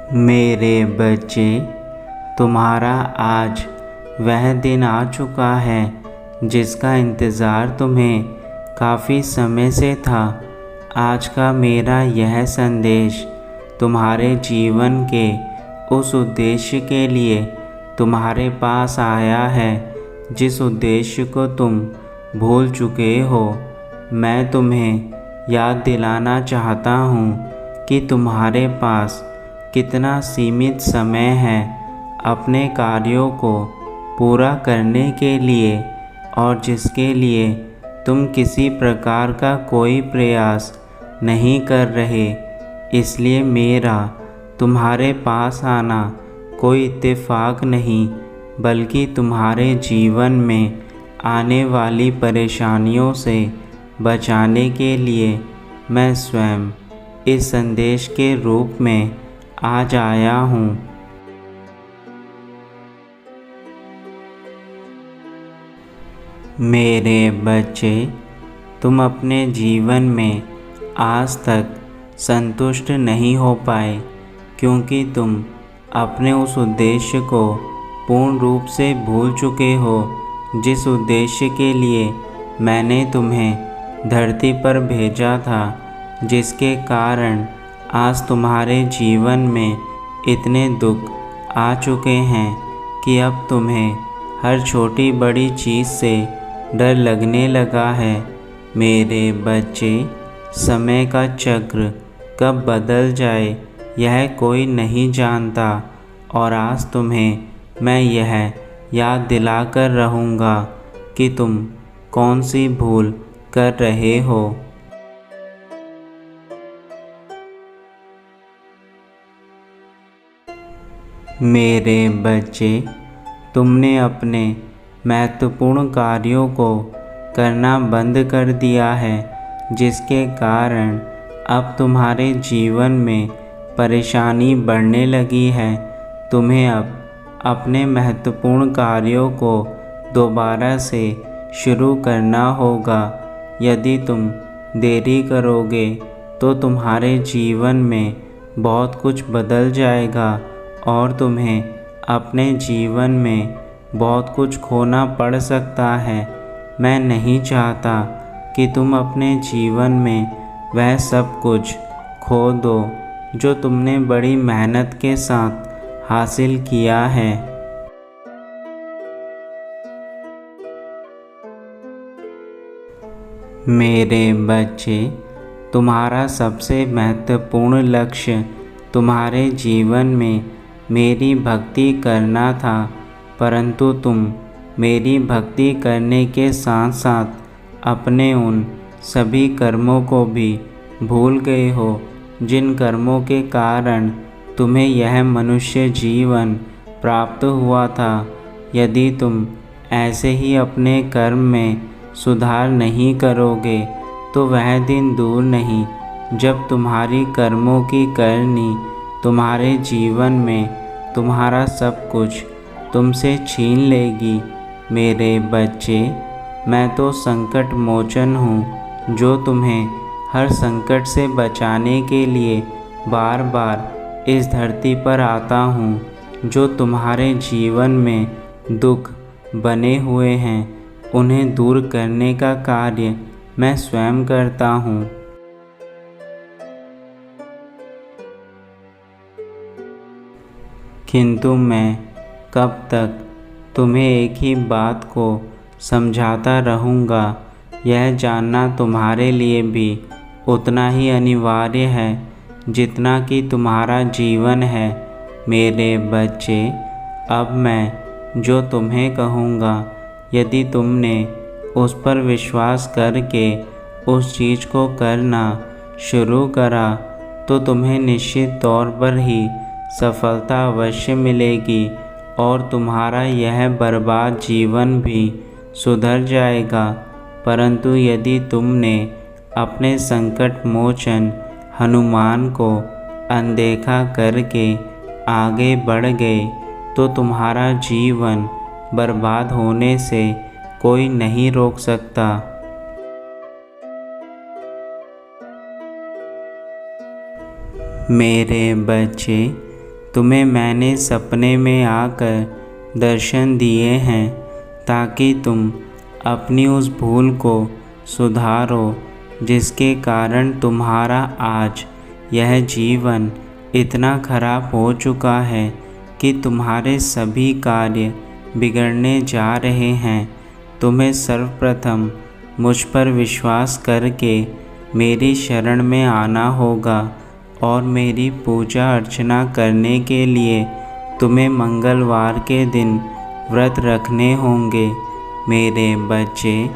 मेरे बच्चे, तुम्हारा आज वह दिन आ चुका है जिसका इंतज़ार तुम्हें काफ़ी समय से था। आज का मेरा यह संदेश तुम्हारे जीवन के उस उद्देश्य के लिए तुम्हारे पास आया है जिस उद्देश्य को तुम भूल चुके हो। मैं तुम्हें याद दिलाना चाहता हूँ कि तुम्हारे पास कितना सीमित समय है अपने कार्यों को पूरा करने के लिए और जिसके लिए तुम किसी प्रकार का कोई प्रयास नहीं कर रहे। इसलिए मेरा तुम्हारे पास आना कोई इत्तेफाक नहीं, बल्कि तुम्हारे जीवन में आने वाली परेशानियों से बचाने के लिए मैं स्वयं इस संदेश के रूप में आज आया हूँ। मेरे बच्चे, तुम अपने जीवन में आज तक संतुष्ट नहीं हो पाए क्योंकि तुम अपने उस उद्देश्य को पूर्ण रूप से भूल चुके हो जिस उद्देश्य के लिए मैंने तुम्हें धरती पर भेजा था, जिसके कारण आज तुम्हारे जीवन में इतने दुख आ चुके हैं कि अब तुम्हें हर छोटी बड़ी चीज़ से डर लगने लगा है। मेरे बच्चे, समय का चक्र कब बदल जाए यह कोई नहीं जानता और आज तुम्हें मैं यह याद दिलाकर रहूँगा कि तुम कौन सी भूल कर रहे हो। मेरे बच्चे, तुमने अपने महत्वपूर्ण कार्यों को करना बंद कर दिया है, जिसके कारण अब तुम्हारे जीवन में परेशानी बढ़ने लगी है। तुम्हें अब अपने महत्वपूर्ण कार्यों को दोबारा से शुरू करना होगा। यदि तुम देरी करोगे तो तुम्हारे जीवन में बहुत कुछ बदल जाएगा और तुम्हें अपने जीवन में बहुत कुछ खोना पड़ सकता है। मैं नहीं चाहता कि तुम अपने जीवन में वह सब कुछ खो दो जो तुमने बड़ी मेहनत के साथ हासिल किया है। मेरे बच्चे, तुम्हारा सबसे महत्वपूर्ण लक्ष्य तुम्हारे जीवन में मेरी भक्ति करना था, परंतु तुम मेरी भक्ति करने के साथ साथ अपने उन सभी कर्मों को भी भूल गए हो जिन कर्मों के कारण तुम्हें यह मनुष्य जीवन प्राप्त हुआ था। यदि तुम ऐसे ही अपने कर्म में सुधार नहीं करोगे तो वह दिन दूर नहीं जब तुम्हारी कर्मों की करनी तुम्हारे जीवन में तुम्हारा सब कुछ तुमसे छीन लेगी। मेरे बच्चे, मैं तो संकट मोचन हूँ जो तुम्हें हर संकट से बचाने के लिए बार बार इस धरती पर आता हूँ। जो तुम्हारे जीवन में दुख बने हुए हैं उन्हें दूर करने का कार्य मैं स्वयं करता हूँ। किंतु मैं कब तक तुम्हें एक ही बात को समझाता रहूँगा, यह जानना तुम्हारे लिए भी उतना ही अनिवार्य है जितना कि तुम्हारा जीवन है। मेरे बच्चे, अब मैं जो तुम्हें कहूँगा, यदि तुमने उस पर विश्वास करके उस चीज़ को करना शुरू करा तो तुम्हें निश्चित तौर पर ही सफलता अवश्य मिलेगी और तुम्हारा यह बर्बाद जीवन भी सुधर जाएगा। परंतु यदि तुमने अपने संकट मोचन हनुमान को अनदेखा करके आगे बढ़ गए तो तुम्हारा जीवन बर्बाद होने से कोई नहीं रोक सकता। मेरे बच्चे, तुम्हें मैंने सपने में आकर दर्शन दिए हैं ताकि तुम अपनी उस भूल को सुधारो जिसके कारण तुम्हारा आज यह जीवन इतना खराब हो चुका है कि तुम्हारे सभी कार्य बिगड़ने जा रहे हैं। तुम्हें सर्वप्रथम मुझ पर विश्वास करके मेरी शरण में आना होगा और मेरी पूजा अर्चना करने के लिए तुम्हें मंगलवार के दिन व्रत रखने होंगे। मेरे बच्चे,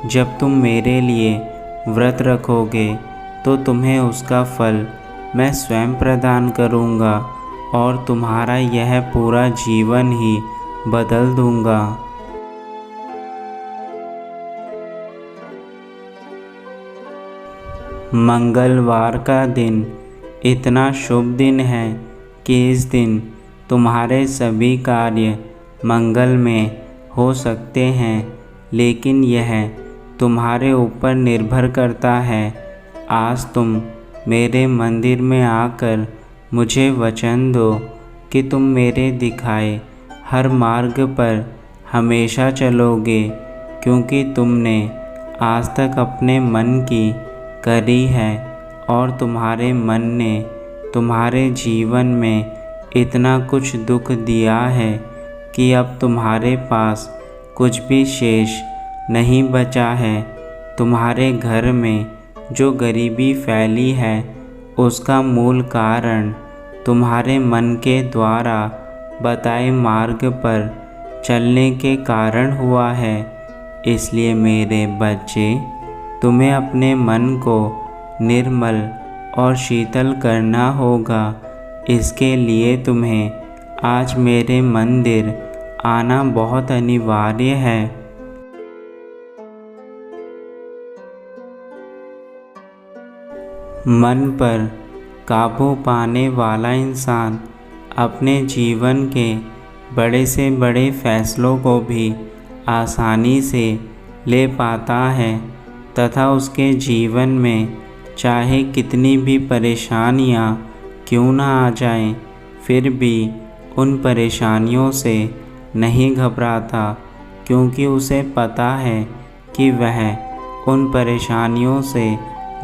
जब तुम मेरे लिए व्रत रखोगे तो तुम्हें उसका फल मैं स्वयं प्रदान करूँगा और तुम्हारा यह पूरा जीवन ही बदल दूँगा। मंगलवार का दिन इतना शुभ दिन है कि इस दिन तुम्हारे सभी कार्य मंगल में हो सकते हैं, लेकिन यह तुम्हारे ऊपर निर्भर करता है। आज तुम मेरे मंदिर में आकर मुझे वचन दो कि तुम मेरे दिखाए हर मार्ग पर हमेशा चलोगे, क्योंकि तुमने आज तक अपने मन की करी है और तुम्हारे मन ने तुम्हारे जीवन में इतना कुछ दुख दिया है कि अब तुम्हारे पास कुछ भी शेष नहीं बचा है। तुम्हारे घर में जो गरीबी फैली है उसका मूल कारण तुम्हारे मन के द्वारा बताए मार्ग पर चलने के कारण हुआ है। इसलिए मेरे बच्चे, तुम्हें अपने मन को निर्मल और शीतल करना होगा। इसके लिए तुम्हें आज मेरे मंदिर आना बहुत अनिवार्य है। मन पर काबू पाने वाला इंसान अपने जीवन के बड़े से बड़े फैसलों को भी आसानी से ले पाता है तथा उसके जीवन में चाहे कितनी भी परेशानियां क्यों ना आ जाएं, फिर भी उन परेशानियों से नहीं घबराता, क्योंकि उसे पता है कि वह उन परेशानियों से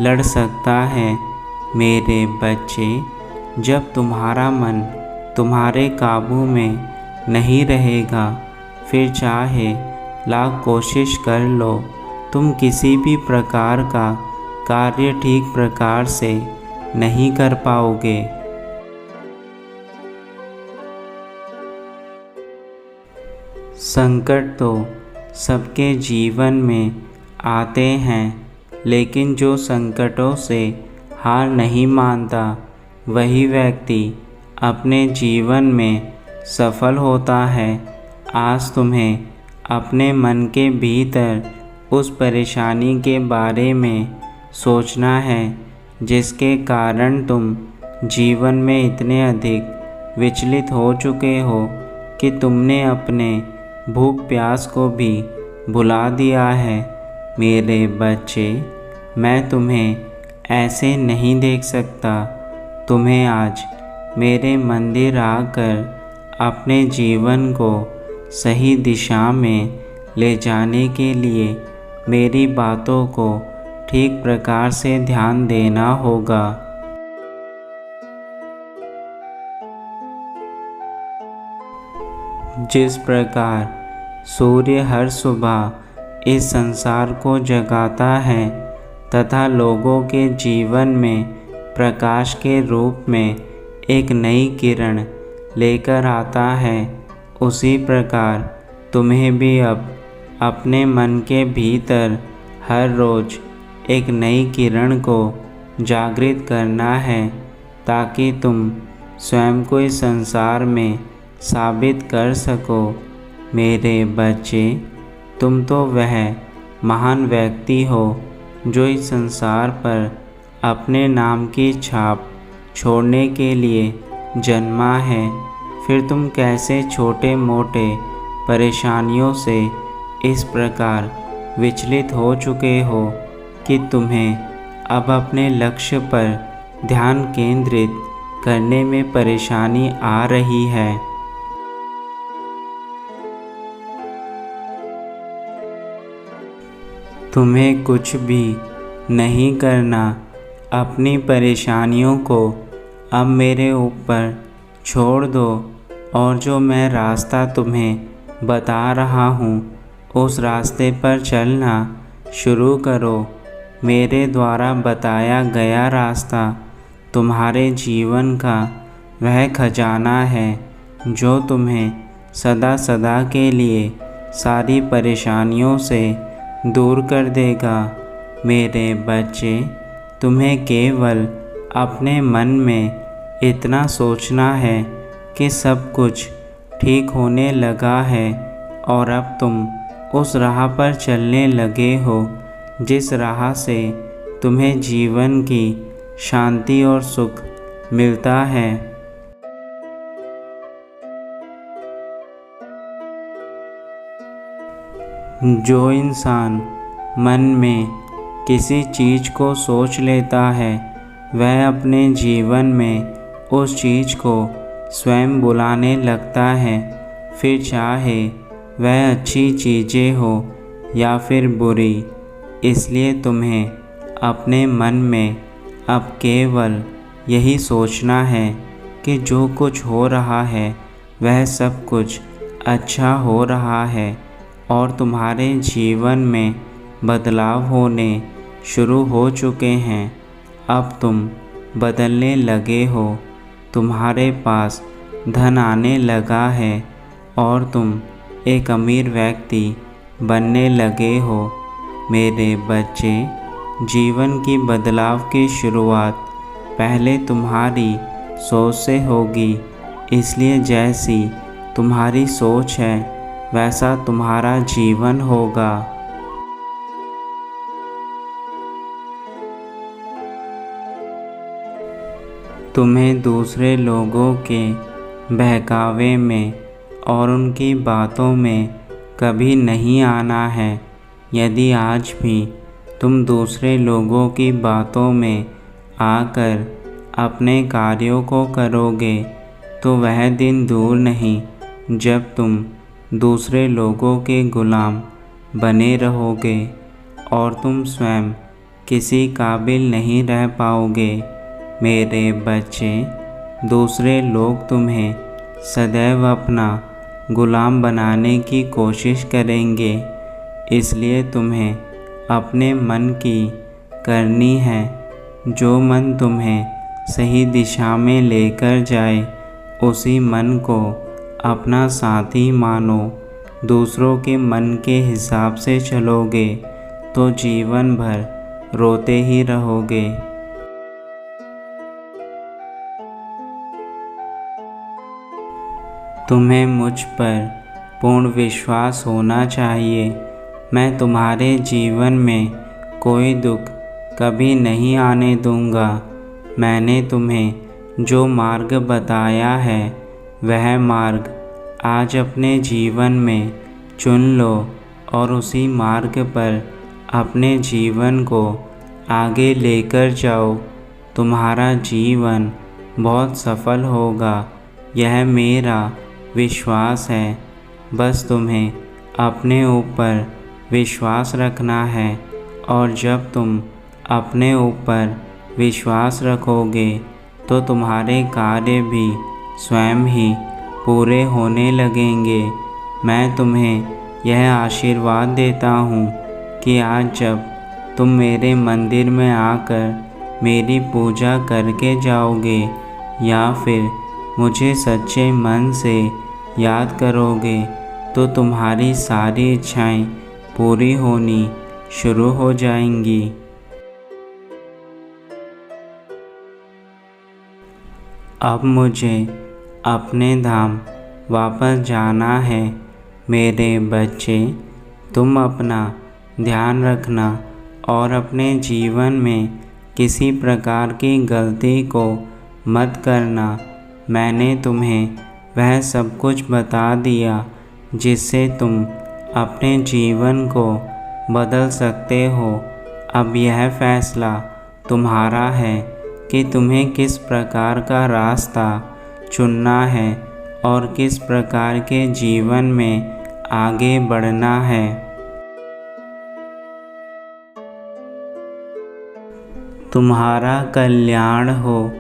लड़ सकता है। मेरे बच्चे, जब तुम्हारा मन तुम्हारे काबू में नहीं रहेगा, फिर चाहे लाख कोशिश कर लो, तुम किसी भी प्रकार का कार्य ठीक प्रकार से नहीं कर पाओगे। संकट तो सबके जीवन में आते हैं, लेकिन जो संकटों से हार नहीं मानता वही व्यक्ति अपने जीवन में सफल होता है। आज तुम्हें अपने मन के भीतर उस परेशानी के बारे में सोचना है जिसके कारण तुम जीवन में इतने अधिक विचलित हो चुके हो कि तुमने अपने भूख प्यास को भी भुला दिया है। मेरे बच्चे, मैं तुम्हें ऐसे नहीं देख सकता। तुम्हें आज मेरे मंदिर आकर अपने जीवन को सही दिशा में ले जाने के लिए मेरी बातों को ठीक प्रकार से ध्यान देना होगा। जिस प्रकार सूर्य हर सुबह इस संसार को जगाता है तथा लोगों के जीवन में प्रकाश के रूप में एक नई किरण लेकर आता है, उसी प्रकार तुम्हें भी अब अपने मन के भीतर हर रोज़ एक नई किरण को जागृत करना है, ताकि तुम स्वयं को इस संसार में साबित कर सको। मेरे बच्चे, तुम तो वह महान व्यक्ति हो जो इस संसार पर अपने नाम की छाप छोड़ने के लिए जन्मा है। फिर तुम कैसे छोटे मोटे परेशानियों से इस प्रकार विचलित हो चुके हो कि तुम्हें अब अपने लक्ष्य पर ध्यान केंद्रित करने में परेशानी आ रही है। तुम्हें कुछ भी नहीं करना, अपनी परेशानियों को अब मेरे ऊपर छोड़ दो और जो मैं रास्ता तुम्हें बता रहा हूँ उस रास्ते पर चलना शुरू करो। मेरे द्वारा बताया गया रास्ता तुम्हारे जीवन का वह खजाना है जो तुम्हें सदा सदा के लिए सारी परेशानियों से दूर कर देगा। मेरे बच्चे, तुम्हें केवल अपने मन में इतना सोचना है कि सब कुछ ठीक होने लगा है और अब तुम उस राह पर चलने लगे हो जिस राह से तुम्हें जीवन की शांति और सुख मिलता है। जो इंसान मन में किसी चीज़ को सोच लेता है वह अपने जीवन में उस चीज़ को स्वयं बुलाने लगता है, फिर चाहे वह अच्छी चीज़ें हो या फिर बुरी। इसलिए तुम्हें अपने मन में अब केवल यही सोचना है कि जो कुछ हो रहा है वह सब कुछ अच्छा हो रहा है और तुम्हारे जीवन में बदलाव होने शुरू हो चुके हैं। अब तुम बदलने लगे हो, तुम्हारे पास धन आने लगा है और तुम एक अमीर व्यक्ति बनने लगे हो। मेरे बच्चे, जीवन की बदलाव की शुरुआत पहले तुम्हारी सोच से होगी, इसलिए जैसी तुम्हारी सोच है वैसा तुम्हारा जीवन होगा। तुम्हें दूसरे लोगों के बहकावे में और उनकी बातों में कभी नहीं आना है। यदि आज भी तुम दूसरे लोगों की बातों में आकर अपने कार्यों को करोगे तो वह दिन दूर नहीं जब तुम दूसरे लोगों के गुलाम बने रहोगे और तुम स्वयं किसी काबिल नहीं रह पाओगे। मेरे बच्चे, दूसरे लोग तुम्हें सदैव अपना गुलाम बनाने की कोशिश करेंगे, इसलिए तुम्हें अपने मन की करनी है। जो मन तुम्हें सही दिशा में लेकर जाए उसी मन को अपना साथी मानो। दूसरों के मन के हिसाब से चलोगे तो जीवन भर रोते ही रहोगे। तुम्हें मुझ पर पूर्ण विश्वास होना चाहिए। मैं तुम्हारे जीवन में कोई दुख कभी नहीं आने दूंगा। मैंने तुम्हें जो मार्ग बताया है वह मार्ग आज अपने जीवन में चुन लो और उसी मार्ग पर अपने जीवन को आगे लेकर जाओ। तुम्हारा जीवन बहुत सफल होगा, यह मेरा विश्वास है। बस तुम्हें अपने ऊपर विश्वास रखना है और जब तुम अपने ऊपर विश्वास रखोगे तो तुम्हारे कार्य भी स्वयं ही पूरे होने लगेंगे। मैं तुम्हें यह आशीर्वाद देता हूँ कि आज जब तुम मेरे मंदिर में आकर मेरी पूजा करके जाओगे या फिर मुझे सच्चे मन से याद करोगे तो तुम्हारी सारी इच्छाएं पूरी होनी शुरू हो जाएंगी। अब मुझे अपने धाम वापस जाना है। मेरे बच्चे, तुम अपना ध्यान रखना और अपने जीवन में किसी प्रकार की गलती को मत करना। मैंने तुम्हें वह सब कुछ बता दिया जिससे तुम अपने जीवन को बदल सकते हो। अब यह फैसला तुम्हारा है कि तुम्हें किस प्रकार का रास्ता चुनना है और किस प्रकार के जीवन में आगे बढ़ना है। तुम्हारा कल्याण हो